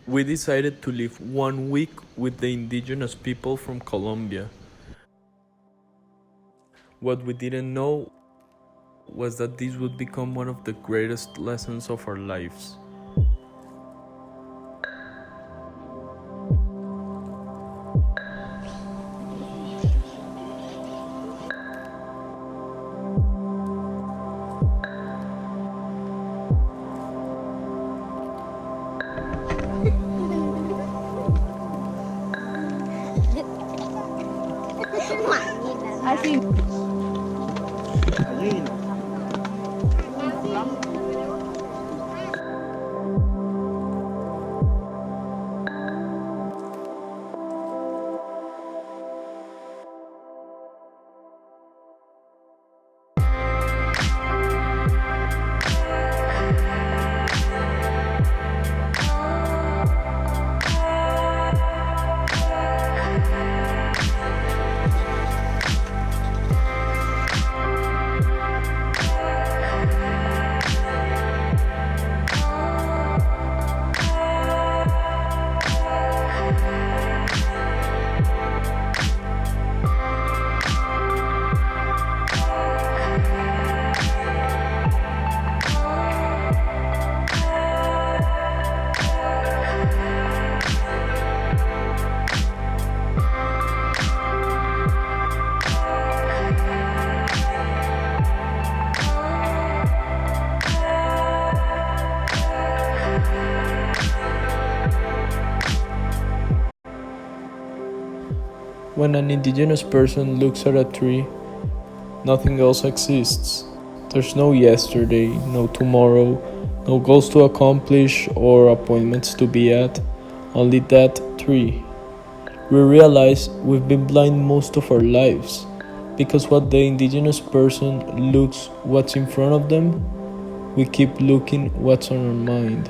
We decided to live 1 week with the indigenous people from Colombia. What we didn't know was that this would become one of the greatest lessons of our lives. Así. When an indigenous person looks at a tree, nothing else exists. There's no yesterday, no tomorrow, no goals to accomplish or appointments to be at, only that tree. We realize we've been blind most of our lives, because what the indigenous person looks what's in front of them, we keep looking what's on our mind.